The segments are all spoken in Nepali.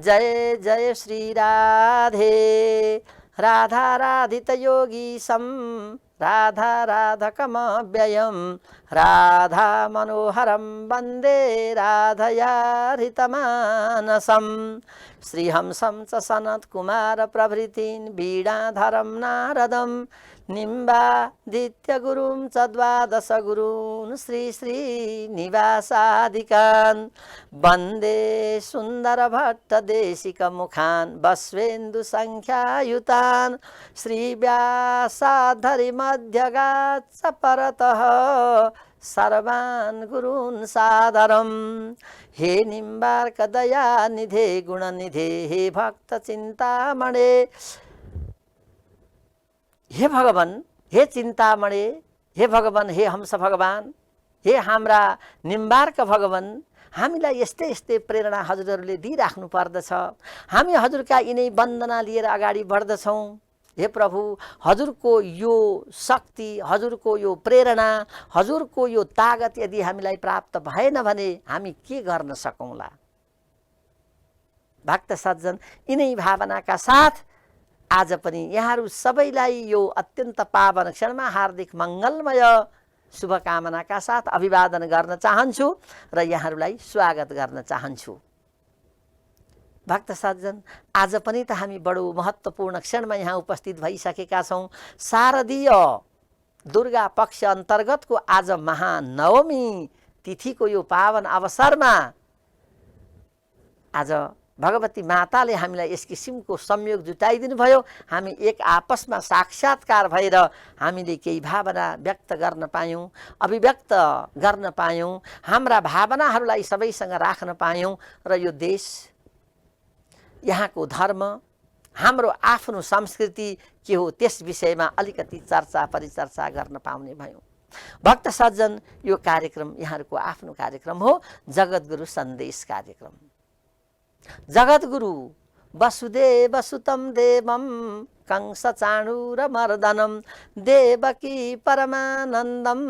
जय जय श्री राधे राधा राधित योगी सम राधा राधकमव्ययं राधा मनोहरं वन्दे राधयाहृतमानसं श्रीहंसं च सनत्कुमार प्रभृतीन् वीणाधरं नारदं निम्बादित्यगुरुं च द्वादश गुरून् श्री श्रीनिवासादिकान् वन्दे सुन्दरभट्टदेशिकमुखान् बस्वेन्दुसङ्ख्यायुतान् श्रीव्यासाधरिमध्यगाच्च परतः सर्वान् गुरून् सादरम् हे निम्बार्कदयानिधे गुणनिधे हे भक्तचिन्तामणे हे भगवान हे चिन्तामणे हे भगवान हे हंस भगवान हे हाम्रा निम्बार्क भगवान हामीलाई यस्तै यस्तै प्रेरणा हजुरहरूले दिइराख्नु पर्दछ। हामी हजुरका यिनै वन्दना लिएर अगाडि बढ्दछौँ। हे प्रभु हजुरको यो शक्ति हजुरको यो प्रेरणा हजुरको यो तागत यदि हामीलाई प्राप्त भएन भने हामी के गर्न सकौँला। भक्त सज्जन यिनै भावनाका साथ आज पनि यहाँहरू सबैलाई यो अत्यन्त पावन क्षणमा हार्दिक मङ्गलमय शुभकामनाका साथ अभिवादन गर्न चाहन्छु र यहाँहरूलाई स्वागत गर्न चाहन्छु। भक्त सज्जन आज पनि त हामी बडो महत्त्वपूर्ण क्षणमा यहाँ उपस्थित भइसकेका छौँ। शारदीय दुर्गा पक्ष अन्तर्गतको आज महानवमी तिथिको यो पावन अवसरमा आज भगवती माताले हामीलाई यस किसिमको संयोग जुटाइदिनु भयो। हामी एक आपसमा साक्षात्कार भएर हामीले केही भावना व्यक्त गर्न पायौँ, अभिव्यक्त गर्न पायौँ, हाम्रा भावनाहरूलाई सबैसँग राख्न पायौँ र यो देश यहाँको धर्म हाम्रो आफ्नो संस्कृति के हो त्यस विषयमा अलिकति चर्चा परिचर्चा गर्न पाउने भयौँ। भक्त सज्जन यो कार्यक्रम यहाँहरूको आफ्नो कार्यक्रम हो, जगद्गुरु सन्देश कार्यक्रम। जगद्गुरु वसुदेव सुतं देवं कंस चाणूरमर्दनं देवकी परमानन्दं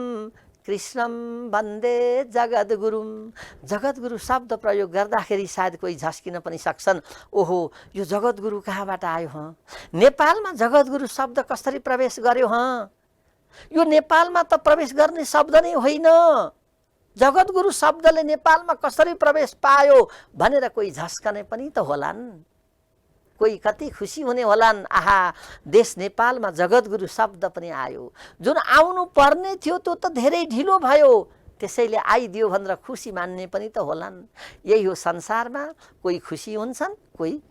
कृष्णं वन्दे जगद्गुरुं। जगद्गुरु शब्द प्रयोग गर्दाखेरि सायद कोही झस्किन पनि सक्छन्, ओहो यो जगद्गुरु कहाँबाट आयो हँ, नेपालमा जगद्गुरु शब्द कसरी प्रवेश गर्यो हँ, यो नेपालमा त प्रवेश गर्ने शब्द नै होइन, जगद्गुरु शब्दले नेपालमा कसरी प्रवेश पायो भनेर कोही झस्कने पनि त होलान्, कोही कति खुसी हुने होलान्, आहा देश नेपालमा जगद्गुरु शब्द पनि आयो, जुन आउनु पर्ने थियो त्यो त धेरै ढिलो भयो, त्यसैले आइदियो भनेर खुसी मान्ने पनि त होलान्। यही हो संसारमा, कोही खुसी हुन्छन् कोही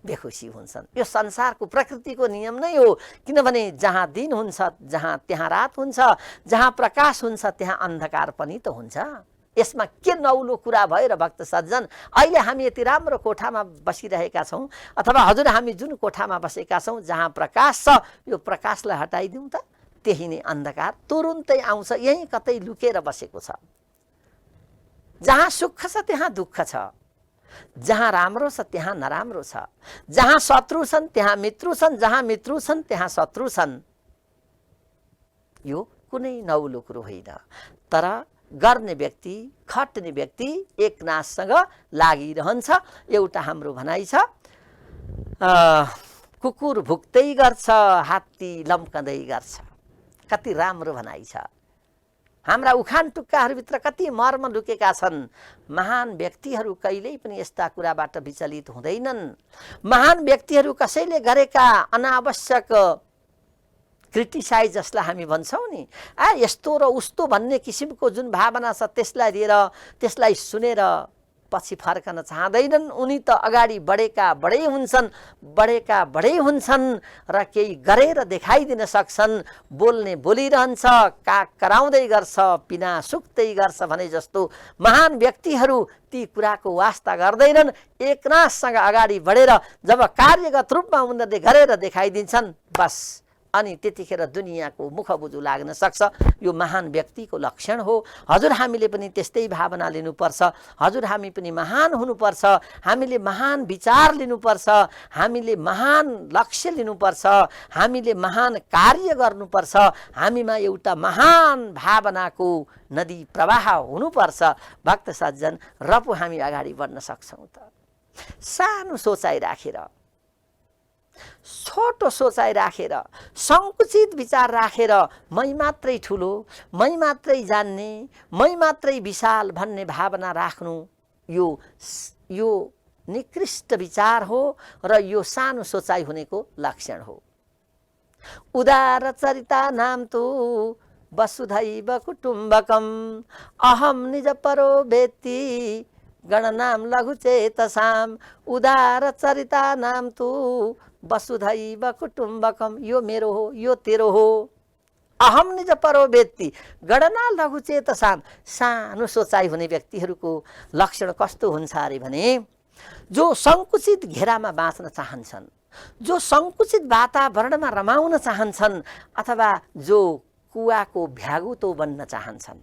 बेखुसी हुन्छन्। यो संसारको प्रकृतिको नियम नै हो, किनभने जहाँ दिन हुन्छ जहाँ त्यहाँ रात हुन्छ, जहाँ प्रकाश हुन्छ त्यहाँ अन्धकार पनि त हुन्छ। यसमा के नौलो कुरा भएर भक्त सज्जन अहिले हामी यति राम्रो कोठामा बसिरहेका छौँ, अथवा हजुर हामी जुन कोठामा बसेका छौँ जहाँ प्रकाश छ यो प्रकाशलाई हटाइदिउँ त त्यही नै अन्धकार तुरुन्तै आउँछ, यहीँ कतै लुकेर बसेको छ। जहाँ सुख छ त्यहाँ दुःख छ, जहाँ राम्रो छ त्यहाँ नराम्रो छ, जहाँ शत्रु छन् त्यहाँ मित्रु छन्, जहाँ मित्रु छन् त्यहाँ शत्रु छन्। यो कुनै नौलो कुरो होइन, तर गर्ने व्यक्ति खट्ने व्यक्ति एकनाससँग लागिरहन्छ। एउटा हाम्रो भनाइ छ, कुकुर भुक्दै गर्छ हात्ती लम्कँदै गर्छ। कति राम्रो भनाइ छ। हाम्रा उखान टुक्काहरूभित्र कति मर्म लुकेका छन्। महान व्यक्तिहरू कहिल्यै पनि यस्ता कुराबाट विचलित हुँदैनन्। महान व्यक्तिहरू कसैले गरेका अनावश्यक क्रिटिसाइज जसलाई हामी भन्छौँ नि, यस्तो र उस्तो भन्ने किसिमको जुन भावना छ त्यसलाई लिएर त्यसलाई सुनेर पछि फर्कन चाहँदैनन्। उनी त अगाडि बढेका बढै हुन्छन्, बढेका बढै हुन्छन् र केही गरेर देखाइदिन सक्छन्। बोल्ने बोलिरहन्छ, काग कराउँदै गर्छ, पिना सुक्दै गर्छ भने जस्तो महान व्यक्तिहरू ती कुराको वास्ता गर्दैनन्। एकनाससँग अगाडि बढेर जब कार्यगत रूपमा उनीहरूले गरेर देखाइदिन्छन् बस अनि त्यतिखेर दुनियाँको मुखबुझु लाग्न सक्छ। यो महान व्यक्तिको लक्षण हो। हजुर हामीले पनि त्यस्तै भावना लिनुपर्छ। हजुर हामी पनि महान हुनुपर्छ। हामीले महान विचार लिनुपर्छ। हामीले महान लक्ष्य लिनुपर्छ। हामीले महान कार्य गर्नुपर्छ। हामीमा एउटा महान भावनाको नदी प्रवाह हुनुपर्छ। भक्त सज्जन र पो हामी अगाडि बढ्न सक्छौँ त। सानो सोचाइ राखेर, छोटो सोचाइ राखेर, सङ्कुचित विचार राखेर मै मात्रै ठुलो, मै मात्रै जान्ने, मै मात्रै विशाल भन्ने भावना राख्नु यो निकृष्ट विचार हो र यो सानो सोचाइ हुनेको लक्षण हो। उदार चरिता नाम तु वसुधैव कुटुम्बकम अहम निज परो वेत्ति गणनाम लघु चेतसाम। उदार चरिता नाम तु वसुधैव कुटुम्बकम, यो मेरो हो, यो तेरो हो। अहम निज परो वेत्ति गणना लघु चेतसाम, सानो सोचाइ हुने व्यक्तिहरूको लक्षण कस्तो हुन्छ अरे भने जो सङ्कुचित घेरामा बाँच्न चाहन्छन्, जो सङ्कुचित वातावरणमा रमाउन चाहन्छन्, अथवा जो कुवाको भ्यागुतो बन्न चाहन्छन्।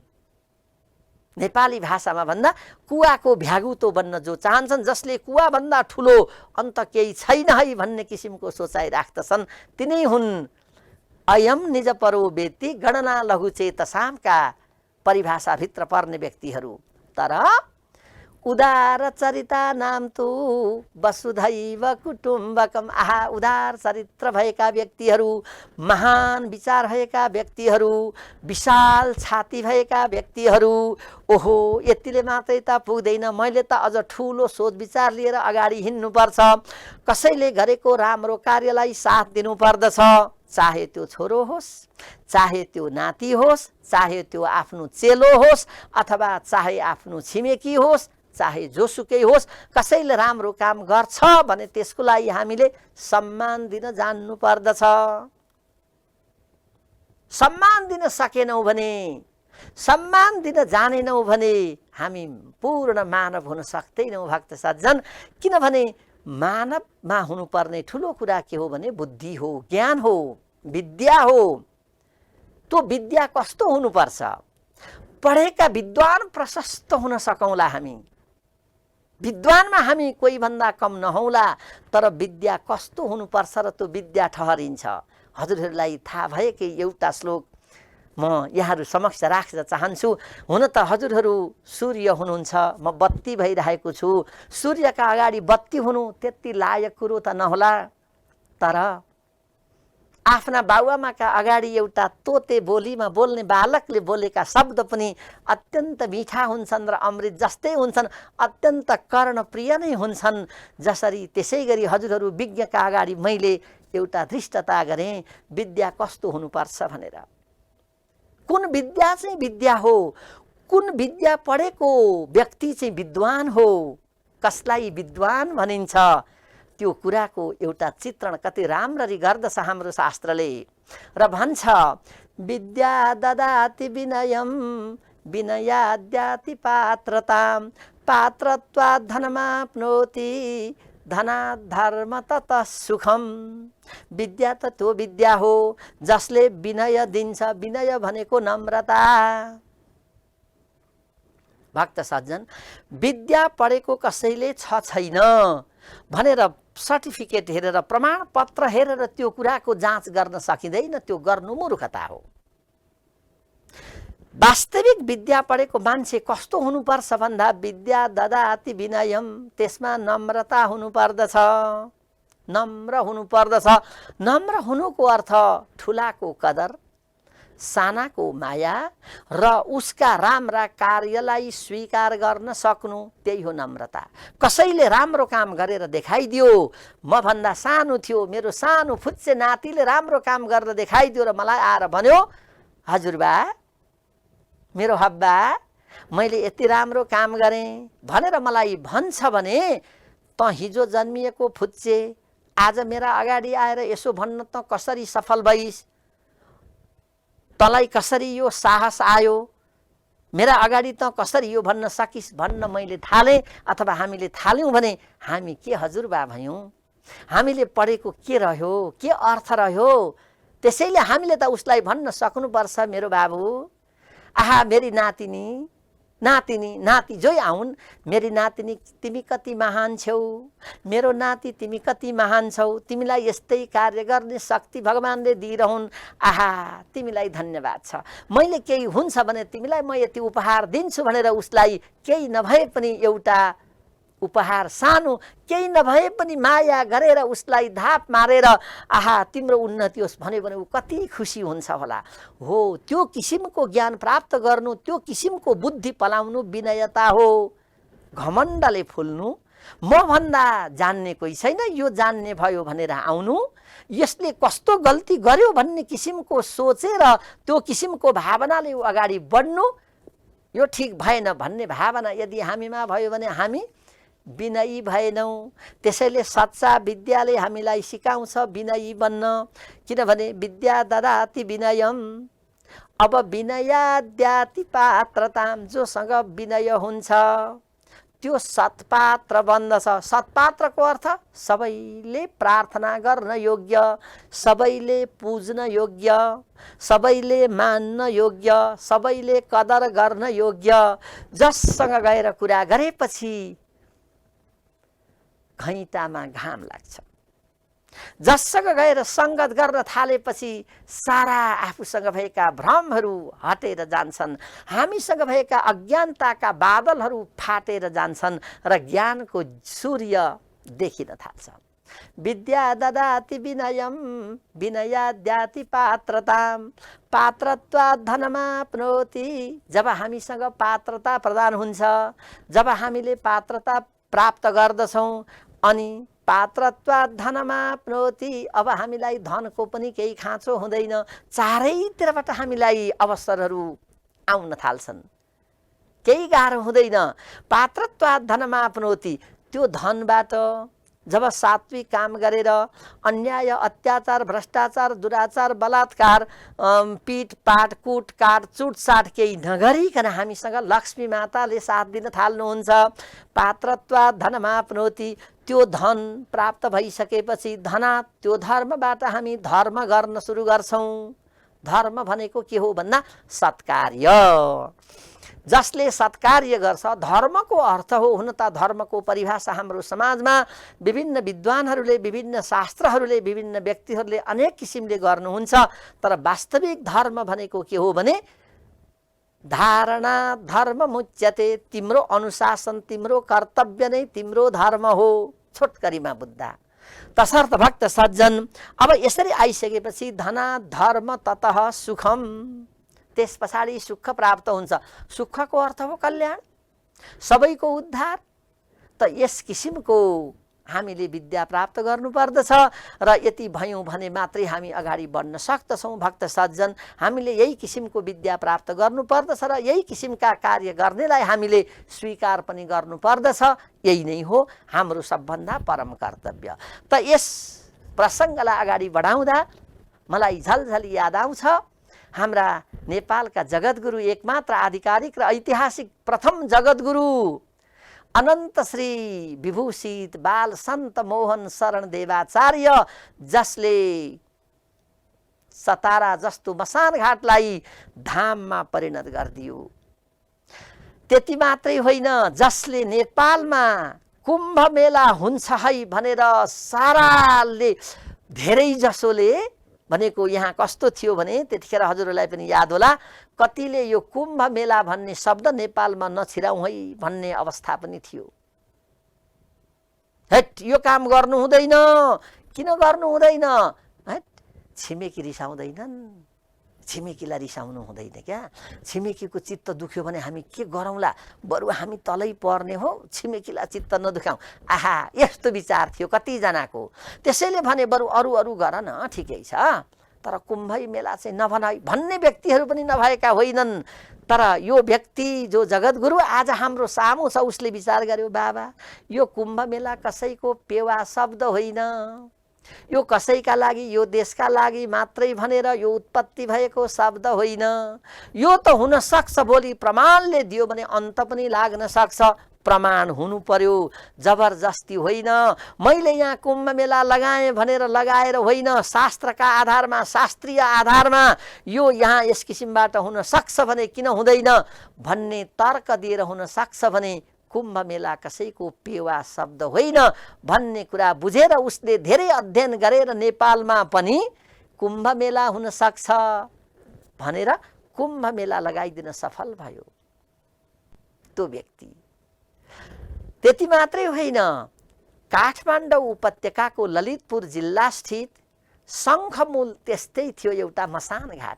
नेपाली भाषामा भन्दा कुवाको भ्यागुतो बन्न जो चाहन्छन्, जसले कुवाभन्दा ठुलो अन्त केही छैन है भन्ने किसिमको सोचाइ राख्दछन्, तिनै हुन् अयम निज परो वेत्ति गणना लघु चेतसामका परिभाषाभित्र पर्ने व्यक्तिहरू। तर उदार चरिता नाम तु वसुधैव कुटुम्बकम, आहा उदार चरित्र भएका व्यक्तिहरू, महान विचार भएका व्यक्तिहरू, विशाल छाती भएका व्यक्तिहरू, ओहो यतिले मात्रै त पुग्दैन, मैले त अझ ठुलो सोच विचार लिएर अगाडि हिँड्नुपर्छ, कसैले गरेको राम्रो कार्यलाई साथ दिनुपर्दछ, चाहे त्यो छोरो होस्, चाहे त्यो नाति होस्, चाहे त्यो आफ्नो चेलो होस्, अथवा चाहे आफ्नो छिमेकी होस्, चाहे जोसुकै होस्, कसैले राम्रो काम गर्छ भने त्यसको लागि हामीले सम्मान दिन जान्नु पर्दछ। सम्मान दिन सकेनौँ भने, सम्मान दिन जानेनौँ भने हामी पूर्ण मानव हुन सक्दैनौँ भक्त सज्जन। किनभने मानवमा हुनुपर्ने ठुलो कुरा के हो भने बुद्धि हो, ज्ञान हो, विद्या हो। त्यो विद्या कस्तो हुनुपर्छ? पढेका विद्वान प्रशस्त हुन सकौँला हामी, विद्वानमा हामी कोही भन्दा कम नहौला, तर विद्या कस्तो हुनुपर्छ र त्यो विद्या ठहरिन्छ। हजुरहरूलाई थाहा भएकै एउटा श्लोक म यहाँहरू समक्ष राख्न चाहन्छु। हुन त हजुरहरू सूर्य हुनुहुन्छ, म बत्ती भइरहेको छु। सूर्यका अगाडि बत्ती हुनु त्यति लायक कुरो त नहोला, तर आफ्ना बाबुआमाका अगाडि एउटा तोते बोलीमा बोल्ने बालकले बोलेका शब्द पनि अत्यन्त मिठा हुन्छन् र अमृत जस्तै हुन्छन्, अत्यन्त कर्णप्रिय नै हुन्छन्। जसरी त्यसै गरी हजुरहरू विज्ञका अगाडि मैले एउटा धृष्टता गरेँ विद्या कस्तो हुनुपर्छ भनेर। कुन विद्या चाहिँ विद्या हो, कुन विद्या पढेको व्यक्ति चाहिँ विद्वान हो, कसलाई विद्वान भनिन्छ, त्यो कुराको एउटा चित्रण कति राम्ररी गर्दछ हाम्रो शास्त्रले र भन्छ विद्या ददाति विनयम विनयाद्याति पात्रताम पात्रत्वात् धनमाप्नोति धनात् धर्म ततः सुखम। विद्या त त्यो विद्या हो जसले विनय दिन्छ, विनय भनेको नम्रता। भक्त सज्जन, विद्या पढेको कसैले छैन भनेर सर्टिफिकेट हेरेर, प्रमाणपत्र हेरेर त्यो कुराको जाँच गर्न सकिँदैन, त्यो गर्नु मूर्खता हो। वास्तविक विद्या पढेको मान्छे कस्तो हुनुपर्छ भन्दा विद्या ददाति विनयम, त्यसमा नम्रता हुनुपर्दछ, नम्र हुनुपर्दछ। नम्र हुनुको अर्थ ठुलाको कदर, सानाको माया र उसका राम्रा कार्यलाई स्वीकार गर्न सक्नु, त्यही हो नम्रता। कसैले राम्रो काम गरेर देखाइदियो, म भन्दा सानो थियो, मेरो सानो फुच्चे नातिले राम्रो काम गरेर देखाइदियो र मलाई आएर भन्यो हजुरबा, मेरो हब्बा, मैले यति राम्रो काम गरेँ भनेर मलाई भन्छ भने त हिजो जन्मिएको फुच्चे आज मेरा अगाडि आएर यसो भन्न त कसरी सफल भइस्, तँलाई कसरी यो साहस आयो, मेरा अगाडि त कसरी यो भन्न सकिस् भन्न मैले थालेँ अथवा हामीले थाल्यौँ भने हामी के हजुरबा भयौँ, हामीले पढेको के रह्यो, के अर्थ रह्यो। त्यसैले हामीले त उसलाई भन्न सक्नुपर्छ मेरो बाबु, आहा मेरी नातिनी, नातिनी नाति जोइ आउन्, मेरी नातिनी तिमी कति महान छौ, मेरो नाति तिमी कति महान छौ, तिमीलाई यस्तै कार्य गर्ने शक्ति भगवानले दिइरहन्, आहा तिमीलाई धन्यवाद छ, मैले केही हुन्छ भने तिमीलाई म यति उपहार दिन्छु भनेर उसलाई केही नभए पनि एउटा उपहार सानो केही नभए पनि माया गरेर उसलाई धाप मारेर आहा तिम्रो उन्नति होस् भन्यो भने ऊ कति खुसी हुन्छ होला। हो त्यो किसिमको ज्ञान प्राप्त गर्नु, त्यो किसिमको बुद्धि पलाउनु विनयता हो। घमण्डले फुल्नु, म भन्दा जान्ने कोही छैन, यो जान्ने भयो भनेर आउनु, यसले कस्तो गल्ती गर्यो भन्ने किसिमको सोचेर त्यो किसिमको भावनाले अगाडि बढ्नु, यो ठिक भएन भन्ने भावना यदि हामीमा भयो भने हामी विनयी भएनौँ। त्यसैले सच्चा विद्याले हामीलाई सिकाउँछ विनयी बन्न, किनभने विद्या ददाति विनयम। अब विनयाद्याति पात्रताम, जोसँग विनय हुन्छ त्यो सत्पात्र बन्दछ। सत्पात्रको अर्थ सबैले प्रार्थना गर्न योग्य, सबैले पुज्न योग्य, सबैले मान्न योग्य, सबैले कदर गर्न योग्य, जससँग गएर कुरा गरेपछि घैँटामा घाम लाग्छ, जससँग गएर सङ्गत गर्न थालेपछि सारा आफूसँग भएका भ्रमहरू हटेर जान्छन्, हामीसँग भएका अज्ञानताका बादलहरू फाटेर जान्छन् र ज्ञानको सूर्य देखिन थाल्छ। विद्या ददाति विनयम विनयाद्याति पात्रताम, पात्रत्वात् धनमाप्नोति। जब हामीसँग पात्रता प्रदान हुन्छ, जब हामीले पात्रता प्राप्त गर्दछौँ अनि पात्रत्वात् धनमाप्नोति, अब हामीलाई धनको पनि केही खाँचो हुँदैन, चारैतिरबाट हामीलाई अवसरहरू आउन थाल्छन्, केही गाह्रो हुँदैन। पात्रत्वात् धनमाप्नोति, त्यो धनबाट जब सात्विक काम गरेर अन्याय अत्याचार भ्रष्टाचार दुराचार बलात्कार पिटपाट कुटकाट चुटसाट केही नगरिकन हामीसँग लक्ष्मी माताले साथ दिन थाल्नुहुन्छ। पात्रत्वात् धनमाप्नोति, त्यो धन प्राप्त भइसकेपछि धनात्, त्यो धर्मबाट हामी धर्म गर्न सुरु गर्छौँ। धर्म भनेको के हो भन्दा सत्कार्य। जसले सत्कार्य गर्छ, धर्मको अर्थ हो, हुन त धर्मको परिभाषा हाम्रो समाजमा विभिन्न विद्वानहरूले विभिन्न शास्त्रहरूले विभिन्न व्यक्तिहरूले अनेक किसिमले गर्नुहुन्छ, तर वास्तविक धर्म भनेको के हो भने धारणा धर्म मुच्यते, तिम्रो अनुशासन तिम्रो कर्तव्य नै तिम्रो धर्म हो, छोटकरीमा बुझ्दा। तसर्थ भक्त सज्जन, अब यसरी आइसकेपछि धना धर्म ततः सुखम, त्यस पछाडि सुख प्राप्त हुन्छ। सुखको अर्थ हो कल्याण, सबैको उद्धार। त यस किसिमको हामीले विद्या प्राप्त गर्नुपर्दछ र यति भयौँ भने मात्रै हामी अगाडि बढ्न सक्दछौँ। भक्त सज्जन, हामीले यही किसिमको विद्या प्राप्त गर्नुपर्दछ र यही किसिमका कार्य गर्नेलाई हामीले स्वीकार पनि गर्नुपर्दछ। यही नै हो हाम्रो सबभन्दा परम कर्तव्य। त यस प्रसङ्गलाई अगाडि बढाउँदा मलाई झलझल याद आउँछ हाम्रा नेपालका जगद्गुरु, एकमात्र आधिकारिक र ऐतिहासिक प्रथम जगद्गुरु अनन्त श्री विभूषित बाल सन्त मोहन शरण देवाचार्य, जसले सतारा जस्तो मसान घाटलाई धाममा परिणत गरिदियो। त्यति मात्रै होइन, जसले नेपालमा कुम्भ मेला हुन्छ है भनेर साराले धेरै जसोले भनेको, यहाँ कस्तो थियो भने त्यतिखेर हजुरहरूलाई पनि याद होला, कतिले यो कुम्भ मेला भन्ने शब्द नेपालमा नछिराउँ है भन्ने अवस्था पनि थियो। हेट यो काम गर्नु हुँदैन, किन गर्नु हुँदैन, हेट छिमेकी रिसाउँदैनन्, छिमेकीलाई रिसाउनु हुँदैन क्या, छिमेकीको चित्त दुख्यो भने हामी के गरौँला, बरु हामी तलै पर्ने हो, छिमेकीलाई चित्त नदुखाउँ। आहा यस्तो विचार थियो कतिजनाको। त्यसैले भने बरु अरू अरू गर न, ठिकै छ, तर कुम्भ मेला चाहिँ नभनाइ भन्ने व्यक्तिहरू पनि नभएका होइनन्। तर यो व्यक्ति जो जगद्गुरु आज हाम्रो सामु छ, उसले विचार गर्यो, बाबा यो कुम्भ मेला कसैको पेवा शब्द होइन, यो कसैका लागि, यो देशका लागि मात्रै भनेर यो उत्पत्ति भएको शब्द होइन। यो त हुन सक्छ भोलि प्रमाणले दियो भने अन्त पनि लाग्न सक्छ, प्रमाण हुनु पर्यो, जबरजस्ती होइन। मैले यहाँ कुम्भ मेला लगाएँ भनेर लगाएर होइन, शास्त्रका आधारमा शास्त्रीय आधारमा यो यहाँ यस किसिमबाट हुन सक्छ भने किन हुँदैन भन्ने तर्क दिएर हुन सक्छ भने कुम्भ मेला कसैको पेवा शब्द होइन भन्ने कुरा बुझेर उसले धेरै अध्ययन गरेर नेपालमा पनि कुम्भ मेला हुन सक्छ भनेर कुम्भ मेला लगाइदिन सफल भयो त्यो व्यक्ति। त्यति मात्रै होइन, काठमाडौँ उपत्यकाको ललितपुर जिल्ला स्थित शङ्खमूल त्यस्तै थियो एउटा मसान घाट।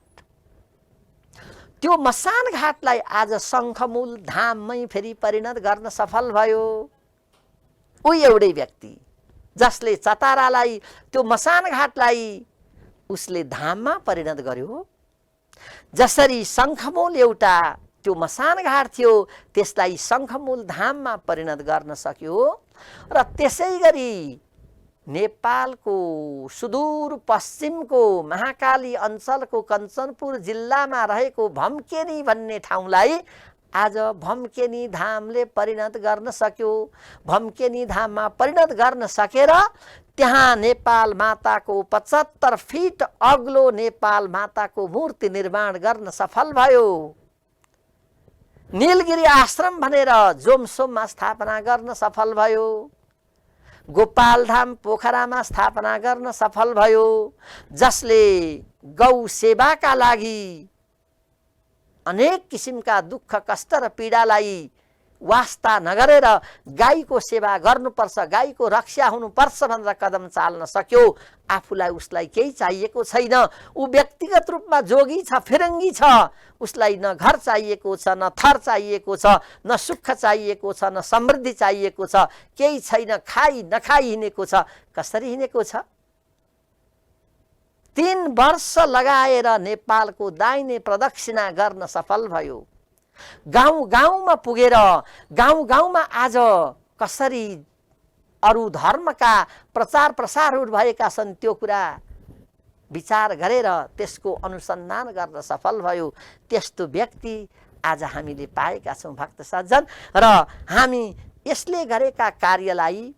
त्यो मसान घाटलाई आज शङ्खमूल धाममै फेरि परिणत गर्न सफल भयो। ऊ एउटै व्यक्ति जसले चतारालाई, त्यो मसान घाटलाई उसले धाममा परिणत गर्यो। जसरी शङ्खमूल एउटा त्यो मसान घाट थियो, त्यसलाई शङ्खमूल धाममा परिणत गर्न सक्यो। र त्यसै गरी नेपालको सुदूर पश्चिमको महाकाली अञ्चलको कञ्चनपुर जिल्लामा रहेको भम्केनी भन्ने ठाउँलाई आज भम्केनी धामले परिणत गर्न सक्यो। भम्केनी धाममा परिणत गर्न सकेर त्यहाँ नेपाल माताको 75 फिट अग्लो नेपाल माताको मूर्ति निर्माण गर्न सफल भयो। नीलगिरी आश्रम भनेर जोमसोममा स्थापना गर्न सफल भयो। गोपालधाम पोखरामा स्थापना गर्न सफल भयो। जसले गौ सेवाका लागि अनेक किसिमका दुःख कष्ट र पीडालाई वास्ता नगरेर गाईको सेवा गर्नुपर्छ, गाईको रक्षा हुनुपर्छ भनेर कदम चाल्न सक्यो। आफूलाई उसलाई केही चाहिएको छैन। ऊ व्यक्तिगत रूपमा जोगी छ, फिरङ्गी छ। उसलाई न घर चाहिएको छ, न थर चाहिएको छ, न सुख चाहिएको छ, न समृद्धि चाहिएको छ, केही छैन। खाई नखाई हिँडेको छ। कसरी हिँडेको छ? 3 वर्ष लगाएर नेपालको दाहिने प्रदक्षिणा गर्न सफल भयो। गाउँ गाउँमा पुगेर गाउँ गाउँमा आज कसरी अरू धर्मका प्रचार प्रसारहरू भएका छन् त्यो कुरा विचार गरेर त्यसको अनुसन्धान गर्न सफल भयो। त्यस्तो व्यक्ति आज हामीले पाएका छौँ भक्त सज्जन। र हामी यसले गरेका कार्यलाई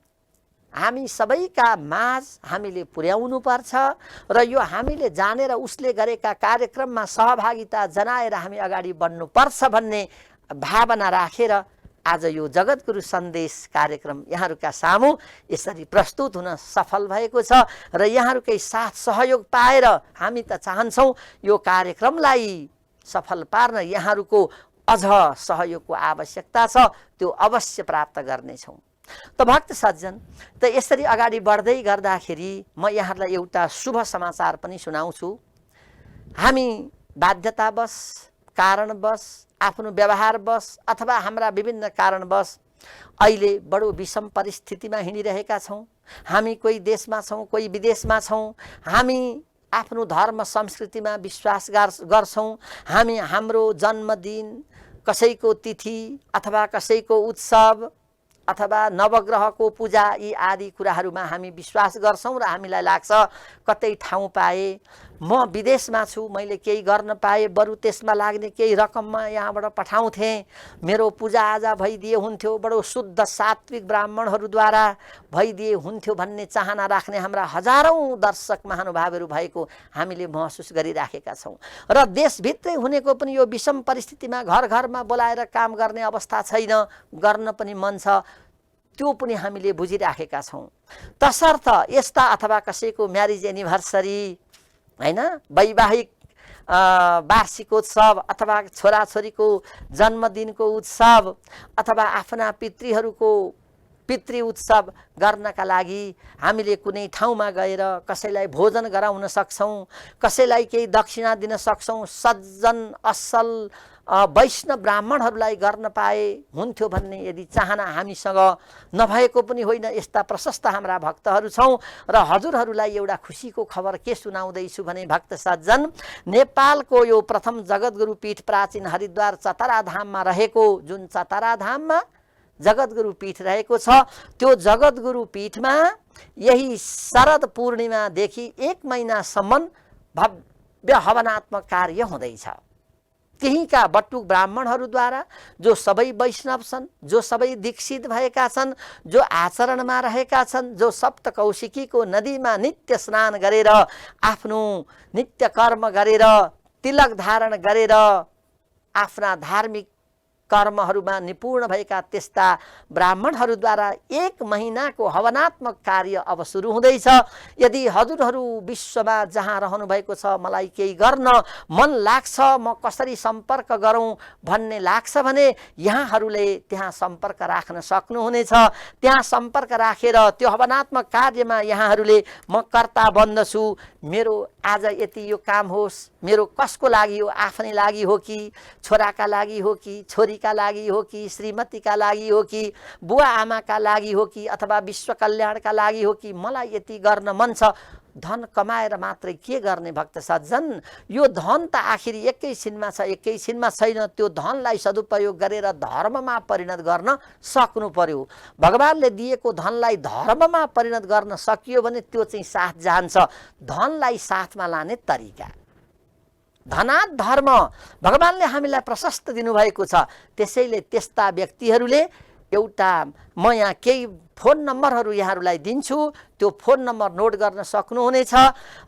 हामी सबैका माझ हामीले पुर्याउनु पर्छ र यो हामीले जानेर उसले गरेका कार्यक्रममा सहभागिता जनाएर हामी अगाडि बढ्नुपर्छ भन्ने भावना राखेर आज यो जगद्गुरु सन्देश कार्यक्रम यहाँहरूका सामु यसरी प्रस्तुत हुन सफल भएको छ। र यहाँहरूकै साथ सहयोग पाएर हामी त चाहन्छौँ यो कार्यक्रमलाई सफल पार्न यहाँहरूको अझ सहयोगको आवश्यकता छ, त्यो अवश्य प्राप्त गर्नेछौँ। त भक्त सज्जन, त यसरी अगाडि बढ्दै गर्दाखेरि म यहाँहरूलाई एउटा शुभ समाचार पनि सुनाउँछु। हामी बाध्यतावश, कारणवश, आफ्नो व्यवहारवश अथवा हाम्रा विभिन्न कारणवश अहिले बडो विषम परिस्थितिमा हिँडिरहेका छौँ। हामी कोही देशमा छौँ, कोही विदेशमा छौँ। हामी आफ्नो धर्म संस्कृतिमा विश्वास गर्छौँ। हामी हाम्रो जन्मदिन, कसैको तिथि अथवा कसैको उत्सव अथवा नवग्रहको पूजा यी आदि कुराहरूमा हामी विश्वास गर्छौँ र हामीलाई लाग्छ कतै ठाउँ पाए, म विदेशमा छु, मैले केही गर्न पाएँ, बरु त्यसमा लाग्ने केही रकममा यहाँबाट पठाउँथेँ, मेरो पूजाआजा भइदिए हुन्थ्यो, बडो शुद्ध सात्विक ब्राह्मणहरूद्वारा भइदिए हुन्थ्यो भन्ने चाहना राख्ने हाम्रा हजारौँ दर्शक महानुभावहरू भएको हामीले महसुस गरिराखेका छौँ। र देशभित्रै हुनेको पनि यो विषम परिस्थितिमा घर घरमा बोलाएर काम गर्ने अवस्था छैन, गर्न पनि मन छ, त्यो पनि हामीले बुझिराखेका छौँ। तसर्थ यस्ता अथवा कसैको म्यारिज एनिभर्सरी हैन, वैवाहिक वार्षिकोत्सव अथवा छोराछोरीको जन्मदिनको उत्सव अथवा आफ्ना पितृहरूको पितृ उत्सव गर्नका लागि हामीले कुनै ठाउँमा गएर कसैलाई भोजन गराउन सक्छौँ, कसैलाई केही दक्षिणा दिन सक्छौँ, सज्जन असल वैष्णव ब्राह्मणहरूलाई गर्न पाए हुन्थ्यो भन्ने यदि चाहना हामीसँग नभएको पनि होइन। यस्ता प्रशस्त हाम्रा भक्तहरू छौँ र हजुरहरूलाई एउटा खुसीको खबर के सुनाउँदैछु भने भक्त सज्जन, नेपालको यो प्रथम जगद्गुरु पीठ प्राचीन हरिद्वार चतरा धाममा रहेको, जुन चतरा धाममा जगद्गुरु पीठ रहेको छ, त्यो जगद्गुरु पीठमा यही शरद पूर्णिमादेखि 1 महिनासम्म भव्य हवनात्मक कार्य हुँदैछ। त्यहीका बटुक ब्राह्मणहरूद्वारा, जो सबै वैष्णव छन्, जो सबै दीक्षित भएका छन्, जो आचरणमा रहेका छन्, जो सप्तकौशिकीको नदीमा नित्य स्नान गरेर आफ्नो नित्य कर्म गरेर तिलक धारण गरेर आफ्ना धार्मिक कर्महरूमा निपुण भएका त्यस्ता ब्राह्मणहरूद्वारा 1 महिनाको हवनात्मक कार्य अब सुरु हुँदैछ। यदि हजुरहरू विश्वमा जहाँ रहनुभएको छ मलाई केही गर्न मन लाग्छ, म कसरी सम्पर्क गरौँ भन्ने लाग्छ भने यहाँहरूले त्यहाँ सम्पर्क राख्न सक्नुहुनेछ। त्यहाँ सम्पर्क राखेर त्यो हवनात्मक कार्यमा यहाँहरूले म कर्ता बन्दछु, मेरो आज यति यो काम होस्, मेरो कसको लागि हो, आफ्नै लागि हो कि छोराका लागि हो कि छोरीका लागि हो कि श्रीमतीका लागि हो कि बुवा आमाका लागि हो कि अथवा विश्व कल्याणका लागि हो कि मलाई यति गर्न मन छ। धन कमाएर मात्रै के गर्ने भक्त सज्जन, यो धन त आखिर एकैछिनमा छ, एकैछिनमा छैन। त्यो धनलाई सदुपयोग गरेर धर्ममा परिणत गर्न सक्नु पर्यो। भगवानले दिएको धनलाई धर्ममा परिणत गर्न सकियो भने त्यो चाहिँ साथ जान्छ। धनलाई साथमा लाने तरिका, धनात् धर्म भगवानले हामीलाई प्रशस्त दिनुभएको छ। त्यसैले त्यस्ता व्यक्तिहरूले एउटा म यहाँ केही फोन नम्बरहरू यहाँहरूलाई दिन्छु, त्यो फोन नम्बर नोट गर्न सक्नुहुनेछ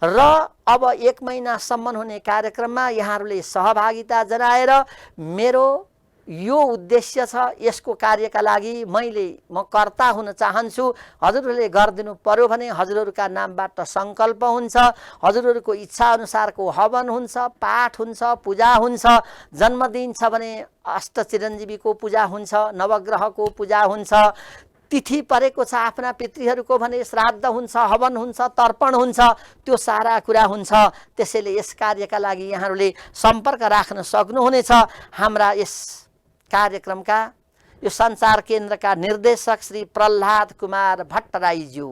र अब 1 महिनासम्म हुने कार्यक्रममा यहाँहरूले सहभागिता जनाएर मेरो यो उद्देश्य छ, यसको कार्यका लागि म कर्ता हुन चाहन्छु, हजुरहरूले गरिदिनु पर्यो भने हजुरहरूका नामबाट सङ्कल्प हुन्छ, हजुरहरूको इच्छा अनुसारको हवन हुन्छ, पाठ हुन्छ, पूजा हुन्छ। जन्मदिन छ भने अष्टचिरञ्जीवीको पूजा हुन्छ, नवग्रहको पूजा हुन्छ, तिथि परेको छ आफ्ना पितृहरूको भने श्राद्ध हुन्छ, हवन हुन्छ, तर्पण हुन्छ, त्यो सारा कुरा हुन्छ। त्यसैले यस कार्यका लागि यहाँहरूले सम्पर्क राख्न सक्नुहुनेछ। हाम्रा यस कार्यक्रमका यो सञ्चार केन्द्रका निर्देशक श्री प्रहलाद कुमार भट्टराईज्यू,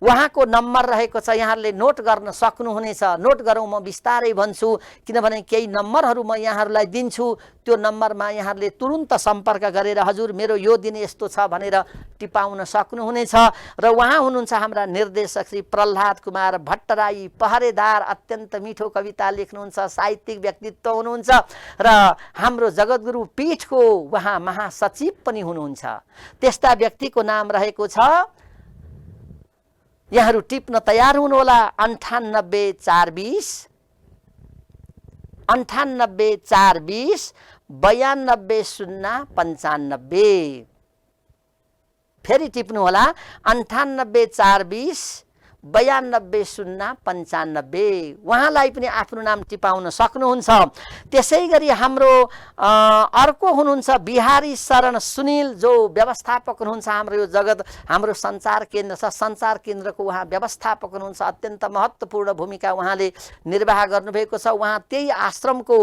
उहाँको नम्बर रहेको छ, यहाँहरूले नोट गर्न सक्नुहुनेछ। नोट गरौँ, म बिस्तारै भन्छु किनभने केही नम्बरहरू म यहाँहरूलाई दिन्छु। त्यो नम्बरमा यहाँहरूले तुरुन्त सम्पर्क गरेर हजुर मेरो यो दिन यस्तो छ भनेर टिपाउन सक्नुहुनेछ। र उहाँ हुनुहुन्छ हाम्रा निर्देशक श्री प्रहलाद कुमार भट्टराई, पहरेदार, अत्यन्त मिठो कविता लेख्नुहुन्छ, साहित्यिक व्यक्तित्व हुनुहुन्छ र हाम्रो जगद्गुरु पीठको उहाँ महासचिव पनि हुनुहुन्छ। त्यस्ता व्यक्तिको नाम रहेको छ, यहाँहरू टिप्न तयार हुनुहोला, 98 420 92 095। फेरि टिप्नु होला, 98 420 92 095। उहाँलाई पनि आफ्नो नाम टिपाउन सक्नुहुन्छ। त्यसै गरी हाम्रो अर्को हुनुहुन्छ बिहारी शरण सुनिल, जो व्यवस्थापक हुनुहुन्छ हाम्रो यो हाम्रो सञ्चार केन्द्र छ, सञ्चार केन्द्रको उहाँ व्यवस्थापक हुनुहुन्छ। अत्यन्त महत्त्वपूर्ण भूमिका उहाँले निर्वाह गर्नुभएको छ। उहाँ त्यही आश्रमको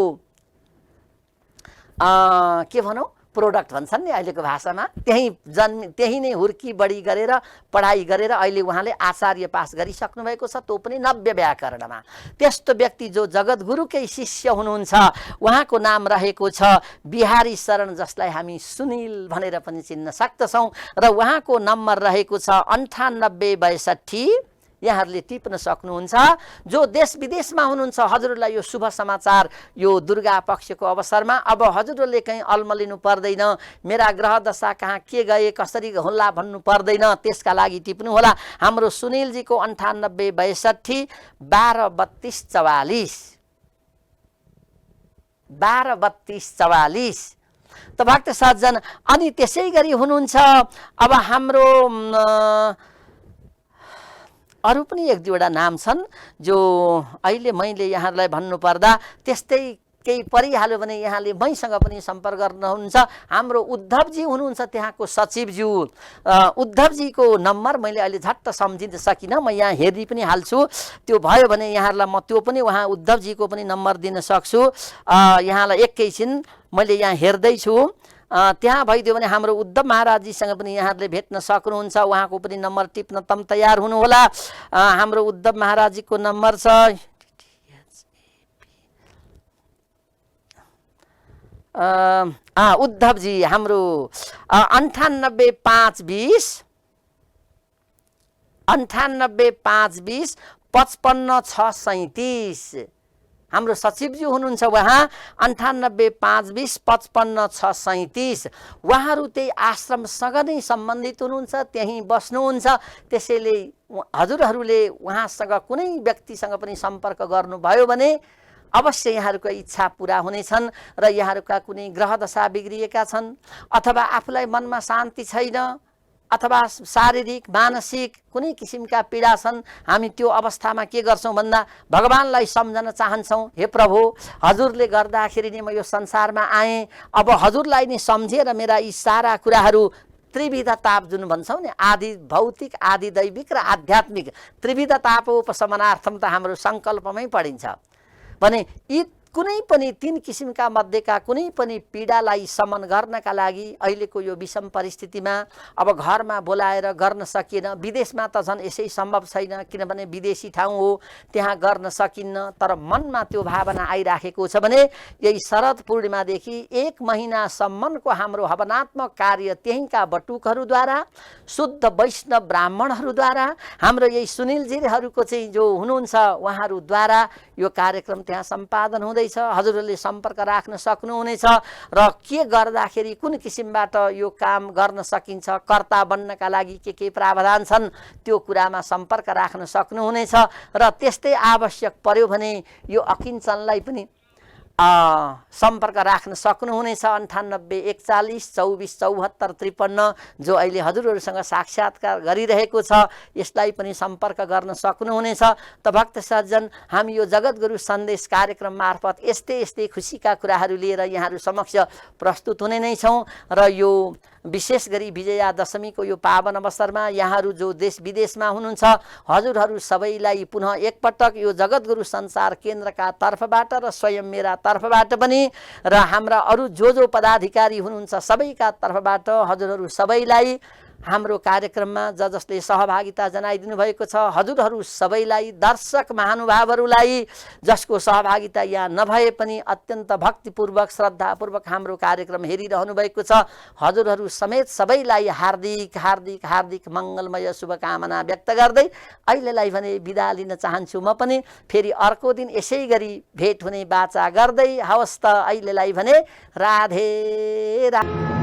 के भनौँ प्रोडक्ट भन्छन् नि अहिलेको भाषामा, त्यही नै हुर्की बढी गरेर पढाइ गरेर अहिले उहाँले आचार्य पास गरिसक्नु भएको छ, त्यो पनि नव्य व्याकरणमा। त्यस्तो व्यक्ति जो जगद्गुरुकै शिष्य हुनुहुन्छ, उहाँको नाम रहेको छ बिहारी शरण, जसलाई हामी सुनिल भनेर पनि चिन्न सक्दछौँ। र उहाँको नम्बर रहेको छ 98 62। यहाँहरूले टिप्न सक्नुहुन्छ। जो देश विदेशमा हुनुहुन्छ, हजुरहरूलाई यो शुभ समाचार यो दुर्गा पक्षको अवसरमा अब हजुरहरूले कहीँ अल्मलिनु पर्दैन, मेरा ग्रह दशा कहाँ के गए कसरी होला भन्नु पर्दैन, त्यसका लागि टिप्नु होला। हाम्रो सुनिलजीको 98 62 12 32 44 12 32 44। त भक्त सज्जन, अनि त्यसै गरी हुनुहुन्छ अब हाम्रो अरू पनि 1-2वटा नाम छन् जो अहिले मैले यहाँहरूलाई भन्नुपर्दा त्यस्तै केही परिहाल्यो भने यहाँले मैसँग पनि सम्पर्क गर्नुहुन्छ। हाम्रो उद्धवजी हुनुहुन्छ त्यहाँको सचिवज्यू, उद्धवजीको नम्बर मैले अहिले झट्ट सम्झिन सकिनँ, म यहाँ हेरि पनि हाल्छु। त्यो भयो भने यहाँहरूलाई म त्यो पनि उहाँ उद्धवजीको पनि नम्बर दिन सक्छु। यहाँलाई एकैछिन मैले यहाँ हेर्दैछु, त्यहाँ भइदियो भने हाम्रो उद्धव महाराजजीसँग पनि यहाँहरूले भेट्न सक्नुहुन्छ। उहाँको पनि नम्बर टिप्न तम तयार हुनुहोला। हाम्रो उद्धव महाराजजीको नम्बर छ उद्धवजी हाम्रो 98 520 55 637। हाम्रो सचिवजी हुनुहुन्छ उहाँ 98 520 55 637। उहाँहरू त्यही आश्रमसँग नै सम्बन्धित हुनुहुन्छ, त्यहीँ बस्नुहुन्छ। त्यसैले हजुरहरूले उहाँसँग कुनै व्यक्तिसँग पनि सम्पर्क गर्नुभयो भने अवश्य यहाँहरूको इच्छा पूरा हुनेछन् र यहाँहरूका कुनै ग्रह दशा बिग्रिएका छन् अथवा आफूलाई मनमा शान्ति छैन अथवा शारीरिक मानसिक कुनै किसिमका पीडा छन्, हामी त्यो अवस्थामा के गर्छौँ भन्दा भगवानलाई सम्झन चाहन्छौँ। हे प्रभु, हजुरले गर्दाखेरि नै म यो संसारमा आएँ, अब हजुरलाई नै सम्झेर मेरा यी सारा कुराहरू त्रिविधताप जुन भन्छौँ नि, आदि भौतिक आदि दैविक र आध्यात्मिक त्रिविधताप उपशमनार्थम त हाम्रो सङ्कल्पमै पढिन्छ भने यी कुनै पनि तीन किसिमका मध्येका कुनै पनि पीडालाई शमन गर्नका लागि अहिलेको यो विषम परिस्थितिमा अब घरमा बोलाएर गर्न सकिएन, विदेशमा त झन् यसै सम्भव छैन किनभने विदेशी ठाउँ हो, त्यहाँ गर्न सकिन्न, तर मनमा त्यो भावना आइराखेको छ भने यही शरद पूर्णिमादेखि 1 महिनासम्मको हाम्रो हवनात्मक कार्य त्यहीँका बटुकहरूद्वारा शुद्ध वैष्णव ब्राह्मणहरूद्वारा हाम्रो यही सुनिलजीहरूको चाहिँ जो हुनुहुन्छ उहाँहरूद्वारा यो कार्यक्रम त्यहाँ सम्पादन हुँदैछ। हजुरहरूले सम्पर्क राख्न सक्नुहुनेछ र के गर्दाखेरि कुन किसिमबाट यो काम गर्न सकिन्छ, कर्ता बन्नका लागि के प्रावधान छन् त्यो कुरामा सम्पर्क राख्न सक्नुहुनेछ र त्यस्तै आवश्यक पर्यो भने यो अकिञ्चनलाई पनि सम्पर्क राख्न सक्नुहुनेछ। 98 41 24 74 53 जो अहिले हजुरहरूसँग साक्षात्कार गरिरहेको छ, यसलाई पनि सम्पर्क गर्न सक्नुहुनेछ। त भक्त सज्जन, हामी यो जगद्गुरु सन्देश कार्यक्रम मार्फत यस्तै खुसीका कुराहरू लिएर यहाँहरू समक्ष प्रस्तुत हुने नै छौँ र यो विशेष गरी विजया दशमीको यो पावन अवसरमा यहाँहरू जो देश विदेशमा हुनुहुन्छ हजुरहरू सबैलाई पुनः एकपटक यो जगद्गुरु संसार केन्द्रका तर्फबाट र स्वयं मेरा तर्फबाट पनि र हाम्रा अरू जो पदाधिकारी हुनुहुन्छ सबैका तर्फबाट हजुरहरू सबैलाई हाम्रो कार्यक्रममा जसले सहभागिता जनाइदिनु भएको छ हजुरहरू सबैलाई, दर्शक महानुभावहरूलाई जसको सहभागिता यहाँ नभए पनि अत्यन्त भक्तिपूर्वक श्रद्धापूर्वक हाम्रो कार्यक्रम हेरिरहनु भएको छ हजुरहरू समेत सबैलाई हार्दिक हार्दिक हार्दिक मङ्गलमय शुभकामना व्यक्त गर्दै अहिलेलाई भने बिदा लिन चाहन्छु। म पनि फेरि अर्को दिन यसै गरी भेट हुने बाचा गर्दै हवस् त अहिलेलाई भने राधे राधे।